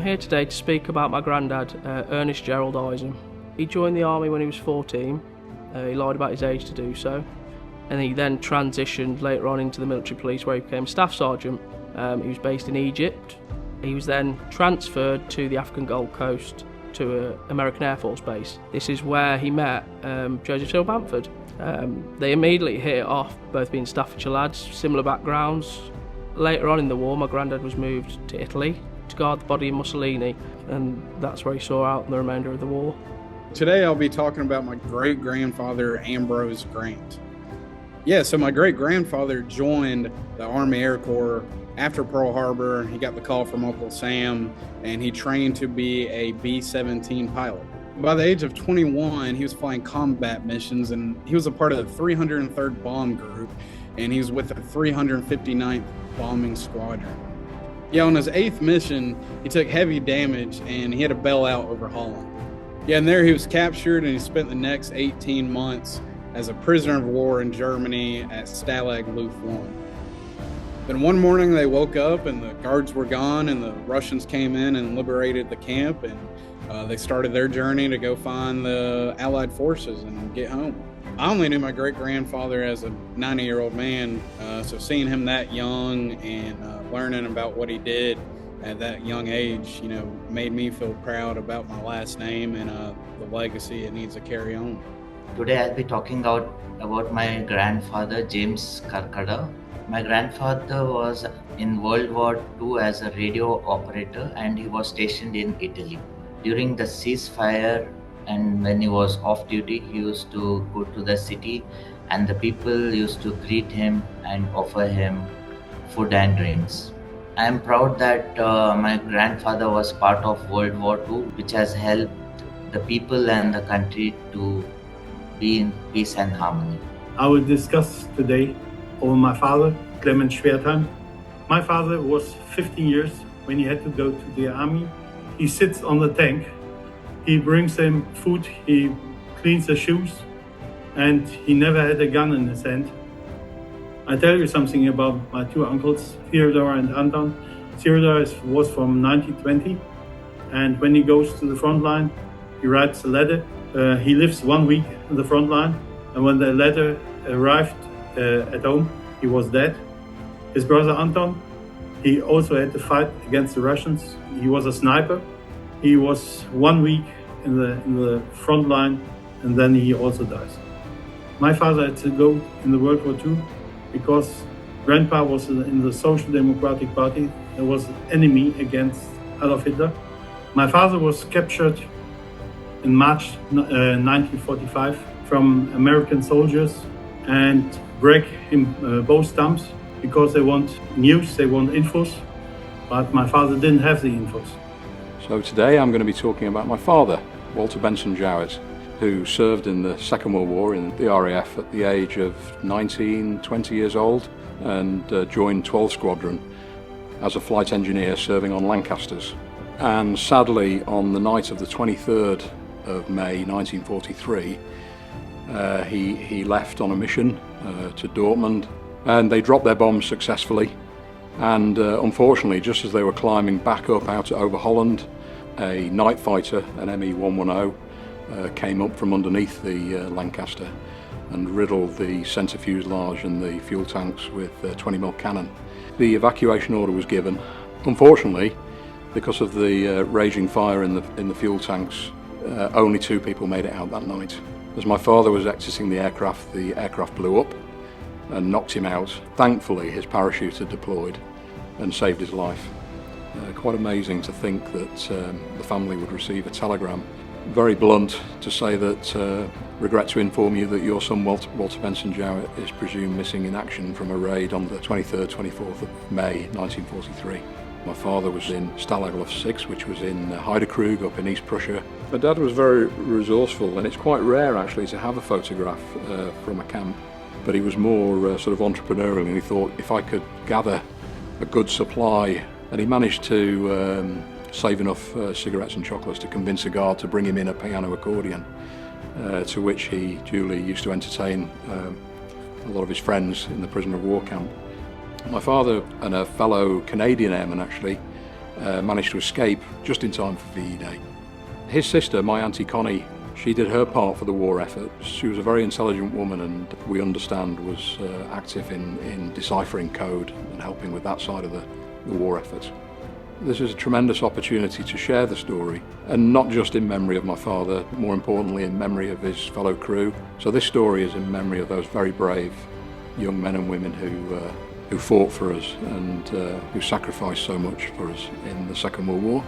here today to speak about my granddad, Ernest Gerald Eisen. He joined the army when he was 14. He lied about his age to do so, and he then transitioned later on into the military police where he became staff sergeant. He was based in Egypt. He was then transferred to the African Gold Coast to an American Air Force base. This is where he met Joseph Hill Bamford. They immediately hit it off, both being Staffordshire lads, similar backgrounds. Later on in the war, my granddad was moved to Italy to guard the body of Mussolini, and that's where he saw out the remainder of the war. Today I'll be talking about my great-grandfather, Ambrose Grant. Yeah, so my great-grandfather joined the Army Air Corps after Pearl Harbor. He got the call from Uncle Sam, and he trained to be a B-17 pilot. By the age of 21, he was flying combat missions, and he was a part of the 303rd Bomb Group, and he was with the 359th Bombing Squadron. Yeah, on his 8th mission, he took heavy damage, and he had to bail out over Holland. Yeah, and there he was captured, and he spent the next 18 months as a prisoner of war in Germany at Stalag Luft 1. Then one morning they woke up and the guards were gone, and the Russians came in and liberated the camp, and they started their journey to go find the Allied forces and get home. I only knew my great-grandfather as a 90-year-old man, so seeing him that young and learning about what he did at that young age, made me feel proud about my last name and the legacy it needs to carry on. Today I'll be talking about my grandfather, James Karkada. My grandfather was in World War II as a radio operator, and he was stationed in Italy. During the ceasefire and when he was off duty, he used to go to the city, and the people used to greet him and offer him food and drinks. I am proud that my grandfather was part of World War II, which has helped the people and the country to be in peace and harmony. I will discuss today over my father, Clement Schwertheim. My father was 15 years when he had to go to the army. He sits on the tank, he brings him food, he cleans the shoes, and he never had a gun in his hand. I tell you something about my two uncles, Theodor and Anton. Theodor was from 1920, and when he goes to the front line, he writes a letter. He lives 1 week in the front line, and when the letter arrived at home, he was dead. His brother Anton, he also had to fight against the Russians. He was a sniper. He was 1 week in the front line, and then he also dies. My father had to go in the World War II because Grandpa was in the Social Democratic Party. There was an enemy against Adolf Hitler. My father was captured in March 1945 from American soldiers and break him both thumbs because they want news, they want infos, but my father didn't have the infos. So today I'm going to be talking about my father, Walter Benson Jowett, who served in the Second World War in the RAF at the age of 19, 20 years old, and joined 12 Squadron as a flight engineer serving on Lancasters. And sadly, on the night of the 23rd of May 1943, he left on a mission to Dortmund, and they dropped their bombs successfully. And unfortunately, just as they were climbing back up out over Holland, a night fighter, an Me-110, came up from underneath the Lancaster and riddled the centre fuselage and the fuel tanks with a 20mm cannon. The evacuation order was given. Unfortunately, because of the raging fire in the fuel tanks, only 2 people made it out that night. As my father was exiting the aircraft blew up and knocked him out. Thankfully, his parachute had deployed and saved his life. Quite amazing to think that the family would receive a telegram, very blunt, to say that regret to inform you that your son Walter Benson Jowett is presumed missing in action from a raid on the 23rd, 24th of May 1943. My father was in Stalag Luft 6, which was in Heidekrug up in East Prussia. My dad was very resourceful, and it's quite rare actually to have a photograph from a camp. But he was more sort of entrepreneurial, and he thought if I could gather a good supply, and he managed to save enough cigarettes and chocolates to convince a guard to bring him in a piano accordion, to which he duly used to entertain a lot of his friends in the prisoner of war camp. My father and a fellow Canadian airman actually managed to escape just in time for VE Day. His sister, my Auntie Connie, she did her part for the war effort. She was a very intelligent woman and we understand was active in deciphering code and helping with that side of the war effort. This is a tremendous opportunity to share the story, and not just in memory of my father, but more importantly in memory of his fellow crew. So this story is in memory of those very brave young men and women who fought for us and who sacrificed so much for us in the Second World War.